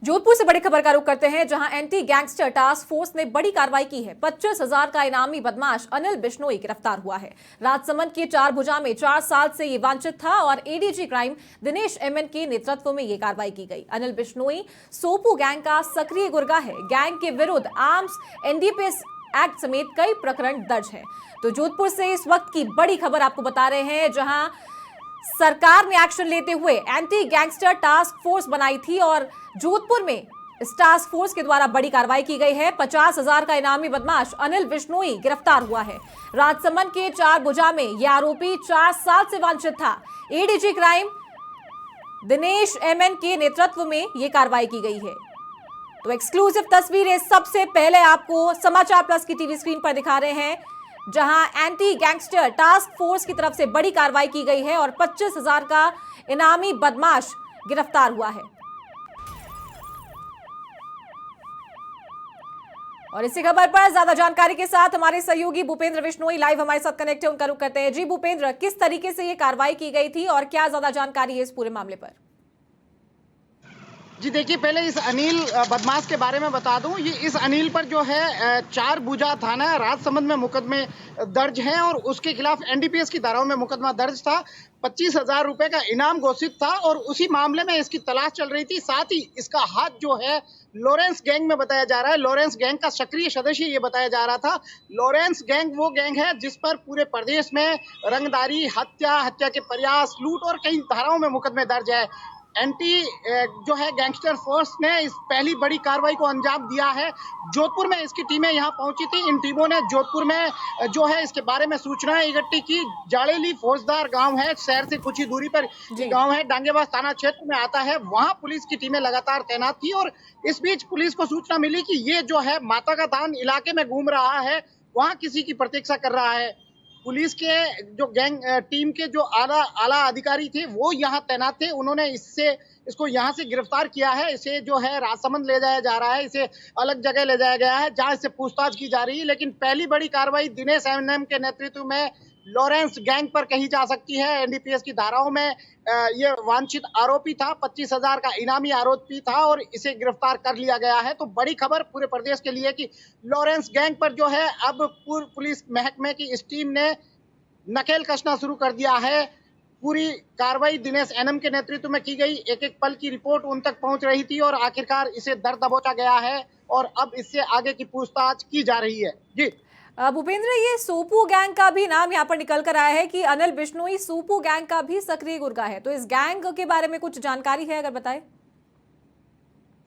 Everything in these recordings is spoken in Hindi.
जोधपुर से बड़ी खबर का रुख करते हैं, जहां एंटी गैंगस्टर टास्क फोर्स ने बड़ी कार्रवाई की है। 25,000 का इनामी बदमाश अनिल बिश्नोई गिरफ्तार हुआ है। राजसमंद के चारभुजा में 4 साल से ये वांछित था और एडीजी क्राइम दिनेश एमएन के नेतृत्व में ये कार्रवाई की गई। अनिल बिश्नोई सोपू गैंग का सक्रिय गुर्गा है। गैंग के विरुद्ध आर्म्स, एनडीपीएस एक्ट समेत कई प्रकरण दर्ज है। तो जोधपुर से इस वक्त की बड़ी खबर आपको बता रहे हैं, जहां सरकार ने एक्शन लेते हुए एंटी गैंगस्टर टास्क फोर्स बनाई थी और जोधपुर में इस टास्क फोर्स के द्वारा बड़ी कार्रवाई की गई है। 50,000 का इनामी बदमाश अनिल बिश्नोई गिरफ्तार हुआ है। राजसमंद के चारभुजा में यह आरोपी 4 साल से वांछित था। एडीजी क्राइम दिनेश एमएन के नेतृत्व में यह कार्रवाई की गई है। तो एक्सक्लूसिव तस्वीरें सबसे पहले आपको समाचार प्लस की टीवी स्क्रीन पर दिखा रहे हैं, जहां एंटी गैंगस्टर टास्क फोर्स की तरफ से बड़ी कार्रवाई की गई है और 25,000 का इनामी बदमाश गिरफ्तार हुआ है। और इसी खबर पर ज्यादा जानकारी के साथ हमारे सहयोगी भूपेंद्र बिश्नोई लाइव हमारे साथ कनेक्ट है, उनका रुख करते हैं। जी भूपेंद्र, किस तरीके से ये कार्रवाई की गई थी और क्या ज्यादा जानकारी है इस पूरे मामले पर? जी देखिए, पहले इस अनिल बदमाश के बारे में बता दूं। ये इस अनिल पर जो है चारभुजा थाना राजसमंद में मुकदमे दर्ज हैं और उसके खिलाफ एनडीपीएस की धाराओं में मुकदमा दर्ज था। 25,000 रुपए का इनाम घोषित था और उसी मामले में इसकी तलाश चल रही थी। साथ ही इसका हाथ जो है लॉरेंस गैंग में बताया जा रहा है। लॉरेंस गैंग का सक्रिय सदस्य ये बताया जा रहा था। लॉरेंस गैंग वो गैंग है जिस पर पूरे प्रदेश में रंगदारी, हत्या के प्रयास, लूट और कई धाराओं में मुकदमे दर्ज है। एंटी जो है गैंगस्टर फोर्स ने इस पहली बड़ी कार्रवाई को अंजाम दिया है। जोधपुर में इसकी टीमें यहां पहुंची थी। इन टीमों ने जोधपुर में जो है इसके बारे में सूचनाएं इकट्ठी की। जाड़ेली फौजदार गांव है, शहर से कुछ ही दूरी पर गांव है, डांगेबाज थाना क्षेत्र में आता है। वहां पुलिस की टीमें लगातार तैनात थी और इस बीच पुलिस को सूचना मिली कि ये जो है माता का थान इलाके में घूम रहा है, वहां किसी की प्रतीक्षा कर रहा है। पुलिस के जो गैंग टीम के जो आला अधिकारी थे वो यहाँ तैनात थे। उन्होंने इसको यहाँ से गिरफ्तार किया है। इसे जो है राजसमंद ले जाया जा रहा है, इसे अलग जगह ले जाया गया है जहाँ इससे पूछताछ की जा रही है। लेकिन पहली बड़ी कार्रवाई दिनेश एमएन के नेतृत्व में लॉरेंस गैंग पर कही जा सकती है। एनडीपीएस की धाराओं में ये वांछित आरोपी था, 25,000 का इनामी आरोपी था और इसे गिरफ्तार कर लिया गया है। तो बड़ी खबर पूरे प्रदेश के लिए कि लॉरेंस गैंग पर जो है अब पूर्व पुलिस महकमे की इस टीम ने नकेल कसना शुरू कर दिया है। पूरी कार्रवाई दिनेश एनएम के नेतृत्व में की गई। एक एक पल की रिपोर्ट उन तक पहुंच रही थी और आखिरकार इसे दर दबोचा गया है और अब इससे आगे की पूछताछ की जा रही है। जी भूपेंद्र, ये सोपू गैंग का भी नाम यहाँ पर निकल कर आया है कि अनिल बिश्नोई सोपू गैंग का भी सक्रिय गुर्गा है। तो इस गैंग के बारे में कुछ जानकारी है, अगर बताएं।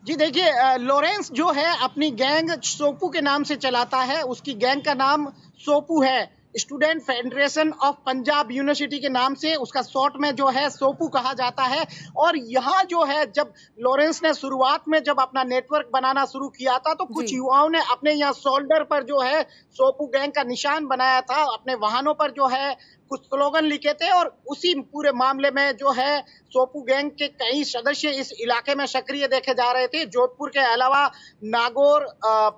जी देखिए, लॉरेंस जो है अपनी गैंग सोपू के नाम से चलाता है। उसकी गैंग का नाम सोपू है, student federation of Punjab university के नाम से उसका शॉर्ट में जो है सोपू कहा जाता है। और यहाँ जो है जब लॉरेंस ने शुरुआत में जब अपना नेटवर्क बनाना शुरू किया था तो कुछ युवाओं ने अपने यहाँ शोल्डर पर जो है सोपू गैंग का निशान बनाया था, अपने वाहनों पर जो है कुछ स्लोगन लिखे थे और उसी पूरे मामले में जो है सोपू गैंग के कई सदस्य इस इलाके में सक्रिय देखे जा रहे थे। जोधपुर के अलावा नागौर,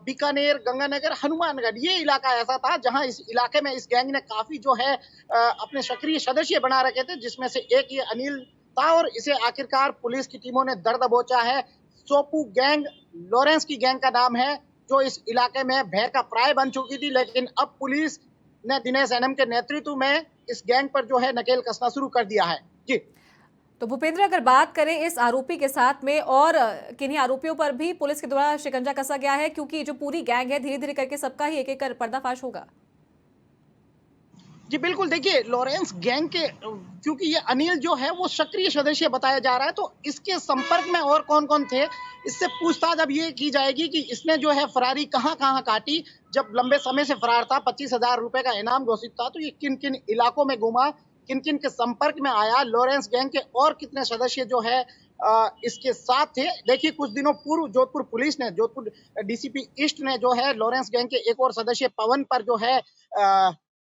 बीकानेर, गंगानगर, हनुमानगढ़ ये इलाका ऐसा था जहां इस इलाके में इस गैंग ने काफी जो है अपने सक्रिय सदस्य बना रखे थे, जिसमें से एक ये अनिल था और इसे आखिरकार पुलिस की टीमों ने दर दबोचा है। सोपू गैंग लॉरेंस की गैंग का नाम है जो इस इलाके में भय का प्राय बन चुकी थी। लेकिन अब पुलिस ने दिनेश एनएम के नेतृत्व में इस गैंग पर जो है नकेल कसना शुरू कर दिया है। जी तो भूपेंद्र, अगर बात करें इस आरोपी के साथ में और किन्हीं आरोपियों पर भी पुलिस के द्वारा शिकंजा कसा गया है, क्योंकि जो पूरी गैंग है धीरे धीरे करके सबका ही एक एक कर पर्दाफाश होगा। जी बिल्कुल, देखिए लॉरेंस गैंग के क्योंकि ये अनिल जो है वो सक्रिय सदस्य बताया जा रहा है, तो इसके संपर्क में और कौन कौन थे इससे पूछताछ अब ये की जाएगी कि इसने जो है फरारी कहाँ कहाँ काटी। जब लंबे समय से फरार था, 25,000 रुपए का इनाम घोषित था, तो ये किन किन इलाकों में घूमा, किन किन के संपर्क में आया, लॉरेंस गैंग के और कितने सदस्य जो है इसके साथ थे। देखिए कुछ दिनों पूर्व जोधपुर पुलिस ने, जोधपुर डीसीपी ईस्ट ने जो है लॉरेंस गैंग के एक और सदस्य पवन पर जो है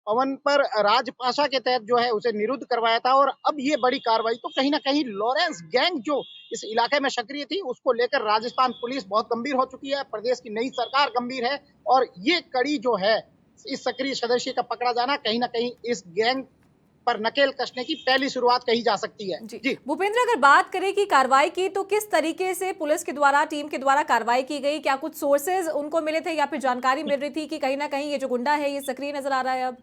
पवन पर राजपाशा के तहत जो है उसे निरुद्ध करवाया था। और अब ये बड़ी कार्रवाई, तो कहीं ना कहीं लॉरेंस गैंग जो इस इलाके में सक्रिय थी उसको लेकर राजस्थान पुलिस बहुत गंभीर हो चुकी है, प्रदेश की नई सरकार गंभीर है और ये कड़ी जो है इस सक्रिय सदस्य का पकड़ा जाना कहीं ना कहीं इस गैंग पर नकेल कसने की पहली शुरुआत कही जा सकती है। जी भूपेंद्र, अगर बात करें कि कार्रवाई की तो किस तरीके से पुलिस के द्वारा, टीम के द्वारा कार्रवाई की गई? क्या कुछ सोर्सेज उनको मिले थे या फिर जानकारी मिल रही थी कि कहीं ना कहीं ये जो गुंडा है ये सक्रिय नजर आ रहा है अब?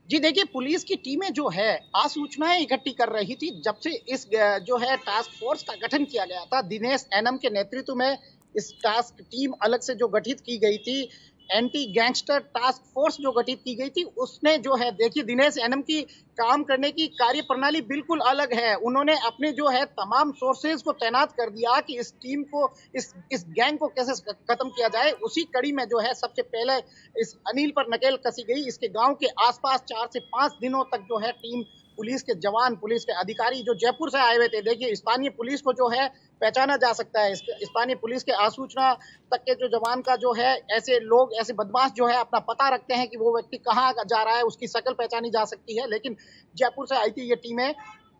जी देखिए, पुलिस की टीमें जो है आसूचनाएं इकट्ठी कर रही थी जब से इस जो है टास्क फोर्स का गठन किया गया था। दिनेश एनम के नेतृत्व में इस टास्क टीम अलग से जो गठित की गई थी, एंटी गैंगस्टर टास्क फोर्स जो गठित की गई थी, उसने जो है देखिए दिनेश एनम की काम करने की कार्यप्रणाली बिल्कुल अलग है। उन्होंने अपने जो है तमाम सोर्सेज को तैनात कर दिया कि इस टीम को, इस गैंग को कैसे खत्म किया जाए। उसी कड़ी में जो है सबसे पहले इस अनिल पर नकेल कसी गई। इसके गांव के आसपास 4 से 5 दिनों तक जो है टीम, पुलिस के जवान, पुलिस के अधिकारी जो जयपुर से आए हुए थे, देखिए स्थानीय पुलिस को जो है पहचाना जा सकता है। स्थानीय पुलिस के आसूचना तक के जो जवान का जो है, ऐसे लोग, ऐसे बदमाश जो है अपना पता रखते हैं कि वो व्यक्ति कहाँ जा रहा है, उसकी शक्ल पहचानी जा सकती है। लेकिन जयपुर से आई थी ये टीमें,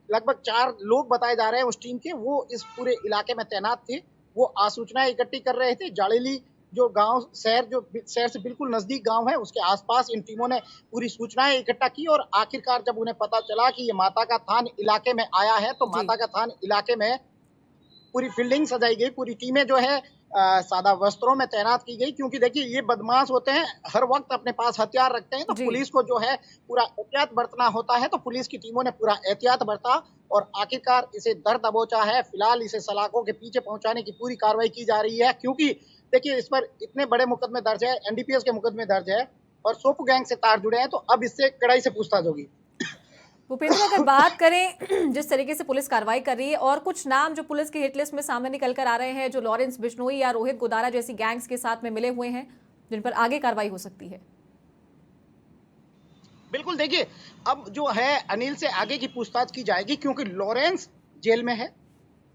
लगभग 4 लोग बताए जा रहे हैं उस टीम के, वो इस पूरे इलाके में तैनात थे। वो आसूचनाएं इकट्ठी कर रहे थे। जाड़ेली जो गांव, शहर से बिल्कुल नजदीक गांव है, उसके आसपास इन टीमों ने पूरी सूचनाएं इकट्ठा की और आखिरकार जब उन्हें पता चला कि ये माता का थान इलाके में आया है, तो माता का थान इलाके में पूरी फील्डिंग सजाई गई। पूरी टीमें जो है सादा वस्त्रों में तैनात की गई, क्योंकि देखिए ये बदमाश होते हैं, हर वक्त अपने पास हथियार रखते हैं, तो पुलिस को जो है पूरा एहतियात बरतना होता है। तो पुलिस की टीमों ने पूरा एहतियात बरता और आखिरकार इसे दर दबोचा है। फिलहाल इसे सलाखों के पीछे पहुंचाने की पूरी कार्रवाई की जा रही है, क्योंकि देखिए इस पर इतने बड़े मुकदमे दर्ज है, एनडीपीएस के मुकदमे दर्ज है और सोपू गैंग से तार जुड़े हैं, तो अब इससे कड़ाई से पूछताछ होगी। भूपेंद्र, अगर बात करें जिस तरीके से पुलिस कार्रवाई कर रही है और कुछ नाम जो पुलिस की हिट लिस्ट में सामने निकल कर आ रहे हैं, जो लॉरेंस बिश्नोई या रोहित गोदारा जैसी गैंग्स के साथ में मिले हुए हैं, जिन पर आगे कार्रवाई हो सकती है। बिल्कुल, देखिए अब जो है अनिल से आगे की पूछताछ की जाएगी, क्योंकि लॉरेंस जेल में है,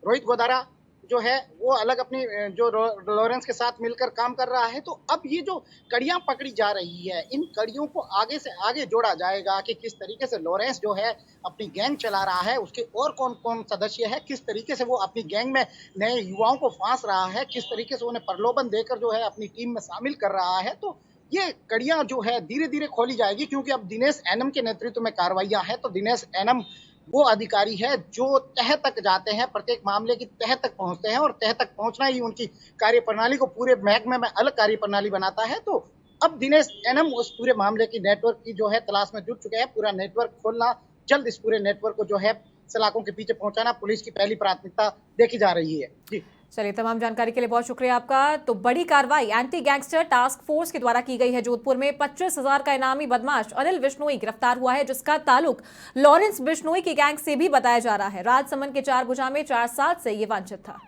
रोहित गोदारा जो है वो अलग अपनी जो लॉरेंस के साथ मिलकर काम कर रहा है। तो अब ये जो कड़ियां पकड़ी जा रही है, इन कड़ियों को आगे से आगे जोड़ा जाएगा कि किस तरीके से लॉरेंस जो है अपनी गैंग चला रहा है, उसके और कौन कौन सदस्य है, किस तरीके से वो अपनी गैंग में नए युवाओं को फांस रहा है, किस तरीके से उन्हें प्रलोभन देकर जो है अपनी टीम में शामिल कर रहा है। तो ये कड़ियां जो है धीरे धीरे खोली जाएगी, क्योंकि अब दिनेश एनम के नेतृत्व में कार्रवाइयां हैं। तो दिनेश एनम वो अधिकारी है जो तह तक जाते हैं, प्रत्येक मामले की तह तक पहुंचते हैं और तह तक पहुंचना ही उनकी कार्यप्रणाली को पूरे महकमे में अलग कार्यप्रणाली बनाता है। तो अब दिनेश एनम उस पूरे मामले की नेटवर्क की जो है तलाश में जुट चुके हैं। पूरा नेटवर्क खोलना, जल्द इस पूरे नेटवर्क को जो है सलाखों के पीछे पहुंचाना पुलिस की पहली प्राथमिकता देखी जा रही है। जी चलिए, तमाम जानकारी के लिए बहुत शुक्रिया आपका। तो बड़ी कार्रवाई एंटी गैंगस्टर टास्क फोर्स के द्वारा की गई है। जोधपुर में 25,000 का इनामी बदमाश अनिल बिश्नोई गिरफ्तार हुआ है, जिसका ताल्लुक लॉरेंस बिश्नोई की गैंग से भी बताया जा रहा है। राजसमंद के 4 भुजा में 4 साल से ये वांछित था।